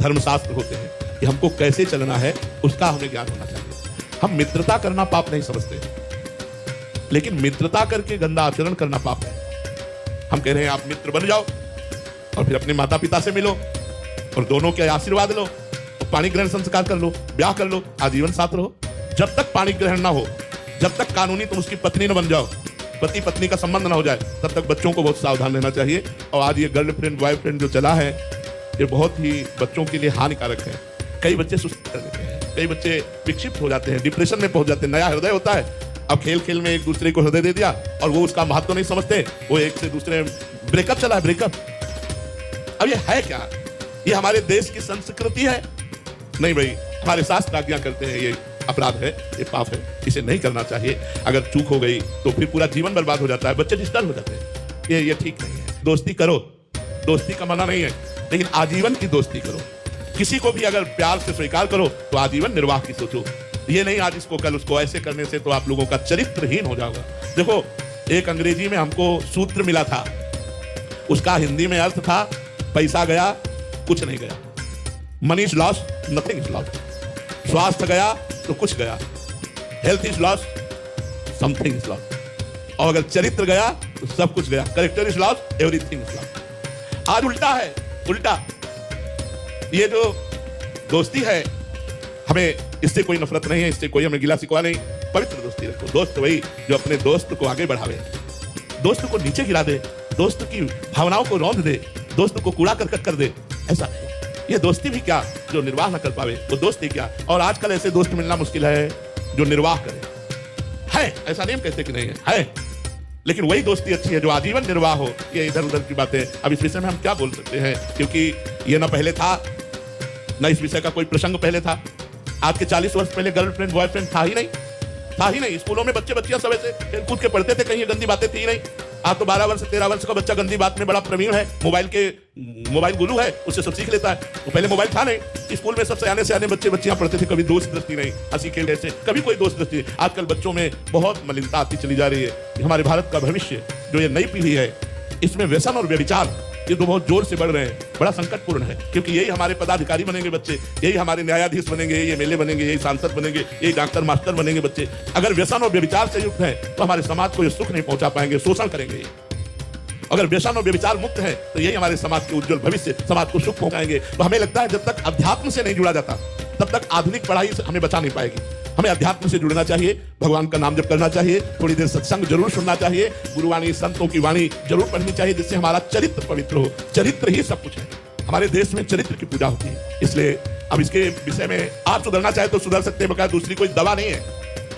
धर्मशास्त्र होते हैं कि हमको कैसे चलना है उसका हमें ज्ञान होना चाहिए। हम मित्रता करना पाप नहीं समझते, लेकिन मित्रता करके गंदा आचरण करना पाप है। हम कह रहे हैं आप मित्र बन जाओ और फिर अपने माता पिता से मिलो और दोनों के आशीर्वाद लो और पाणी ग्रहण संस्कार कर लो, ब्याह कर लो, आजीवन साथ रहो। जब तक पाणी ग्रहण ना हो, जब तक कानूनी तुम उसकी पत्नी न बन जाओ, पति पत्नी का संबंध ना हो जाए, तब तक बच्चों को बहुत सावधान रहना चाहिए। और आज ये गर्लफ्रेंड बॉयफ्रेंड जो चला है, ये बहुत ही बच्चों के लिए हानिकारक है। कई बच्चे सुस्त कर देते हैं, कई बच्चे विक्षिप्त हो जाते हैं, डिप्रेशन में पहुंच जाते हैं। नया हृदय होता है, अब खेल खेल में एक दूसरे को हृदय दे दिया और वो उसका महत्व नहीं समझते, वो एक से दूसरे ब्रेकअप चला है, ब्रेकअप। अब ये है क्या? ये हमारे देश की संस्कृति है? नहीं भाई, हमारे शास्त्र आज्ञा करते हैं ये अपराध है, ये पाप है, इसे नहीं करना चाहिए। अगर चूक हो गई तो फिर पूरा जीवन बर्बाद हो जाता है, बच्चे डिस्टर्ब हो जाते हैं। ये ठीक नहीं है। दोस्ती करो, दोस्ती का मना नहीं है, लेकिन आजीवन की दोस्ती करो। किसी को भी अगर प्यार से स्वीकार करो तो आजीवन निर्वाह की सोचो। ये नहीं आज इसको कल उसको, ऐसे करने से तो आप लोगों का चरित्रहीन हो जाएगा। देखो, एक अंग्रेजी में हमको सूत्र मिला था, उसका हिंदी में अर्थ था पैसा गया कुछ नहीं गया, money is lost nothing is lost. स्वास्थ्य गया तो कुछ गया, health is lost something is lost. और अगर चरित्र गया तो सब कुछ गया, character is lost everything is lost. आज उल्टा है, उल्टा। ये जो दोस्ती है, हमें इससे कोई नफरत नहीं है, इससे कोई हमें गिला शिकवा नहीं। पवित्र दोस्ती रखो। दोस्त वही जो अपने दोस्त को आगे बढ़ावे, दोस्त को नीचे गिरा दे, दोस्त की भावनाओं को रौंद दे, दोस्त को कूड़ा करकट कर दे, ऐसा नहीं। ये दोस्ती भी क्या जो निर्वाह न कर पावे, वो दोस्ती क्या। और आजकल ऐसे दोस्त मिलना मुश्किल है जो निर्वाह करे। है, ऐसा नहीं हम कहते कि नहीं है, लेकिन वही दोस्ती अच्छी है जो आजीवन निर्वाह हो। ये इधर उधर की बातें, अब इस विषय में हम क्या बोल सकते हैं, क्योंकि ये ना पहले था, ना इस विषय का कोई प्रसंग पहले था। आज के 40 वर्ष पहले गर्लफ्रेंड बॉयफ्रेंड था ही नहीं। स्कूलों में बच्चे बच्चियां सब ऐसे खेल कूद के पढ़ते थे, कहीं गंदी बातें थी ही नहीं। आज तो 12 वर्ष 13 वर्ष का बच्चा गंदी बात में बड़ा प्रवीण है, मोबाइल गुरु है, उससे सब सीख लेता है। तो पहले मोबाइल था नहीं, स्कूल में सब सयाने बच्चे बच्चियां पढ़ते थे, कभी दोस्त दस्ती नहीं, हंसी खेल ऐसे, कभी कोई दोस्त दस्ती। आजकल बच्चों में बहुत मलिनता आती चली जा रही है। हमारे भारत का भविष्य जो ये नई पीढ़ी है, इसमें व्यसन और व्यभिचार ये तो बहुत जोर से बढ़ रहे हैं, बड़ा संकटपूर्ण है। क्योंकि यही हमारे पदाधिकारी बनेंगे बच्चे, यही हमारे न्यायाधीश बनेंगे, ये एमएलए बनेंगे, यही सांसद बनेंगे, यही डॉक्टर मास्टर बनेंगे बच्चे। अगर व्यसन और व्यभिचार से युक्त हैं तो हमारे समाज को ये सुख नहीं पहुंचा पाएंगे, शोषण करेंगे। अगर व्यसन और व्यभिचार मुक्त है तो यही हमारे समाज के उज्जवल भविष्य, समाज को सुख पहुंचाएंगे। तो हमें लगता है जब तक अध्यात्म से नहीं जुड़ा जाता, तब तक आधुनिक पढ़ाई से हमें बचा नहीं पाएगी। हमें अध्यात्म से जुड़ना चाहिए, भगवान का नाम जप करना चाहिए, थोड़ी देर सत्संग जरूर सुनना चाहिए, गुरुवाणी संतों की वाणी जरूर पढ़नी चाहिए, जिससे हमारा चरित्र पवित्र हो। चरित्र ही सब कुछ है। हमारे देश में चरित्र की पूजा होती है। इसलिए अब इसके विषय में आप सुधरना चाहे तो सुधर सकते हैं, बकाया दूसरी कोई दवा नहीं है,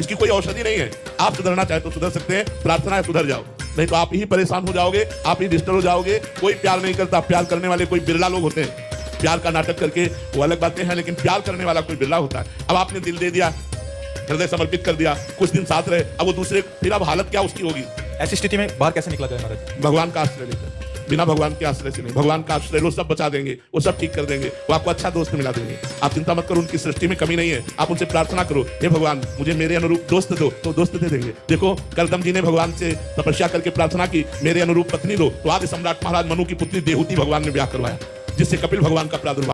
इसकी कोई औषधि नहीं है। आप सुधरना चाहे तो सुधर सकते हैं, प्रार्थना है सुधर जाओ, नहीं तो आप ही परेशान हो जाओगे, आप ही डिस्टर्ब हो जाओगे। कोई प्यार नहीं करता, प्यार करने वाले कोई बिरला लोग होते हैं। प्यार का नाटक करके वो अलग बातें हैं, लेकिन प्यार करने वाला कोई बिरला होता है। अब आपने दिल दे दिया, हृदय समर्पित कर दिया, कुछ दिन साथ रहे, अब वो दूसरे, फिर अब हालत क्या उसकी होगी। ऐसी स्थिति में बाहर कैसे निकला जाए महाराज? भगवान का आश्रय लेकर, बिना भगवान के आश्रय से नहीं। भगवान का आश्रय लो, सब बचा देंगे, वो सब ठीक कर देंगे, वो आपको अच्छा दोस्त मिला देंगे। आप चिंता मत करो, उनकी सृष्टि में कमी नहीं है। आप उनसे प्रार्थना करो, हे भगवान मुझे मेरे अनुरूप दोस्त दो, तो दोस्त दे देंगे। देखो, करदम जी ने भगवान से तपस्या करके प्रार्थना की, मेरे अनुरूप पत्नी दो, तो आदि सम्राट महाराज मनु की पुत्री देहूति भगवान ने ब्याह करवाया, जिससे कपिल भगवान का प्रादुर्भाव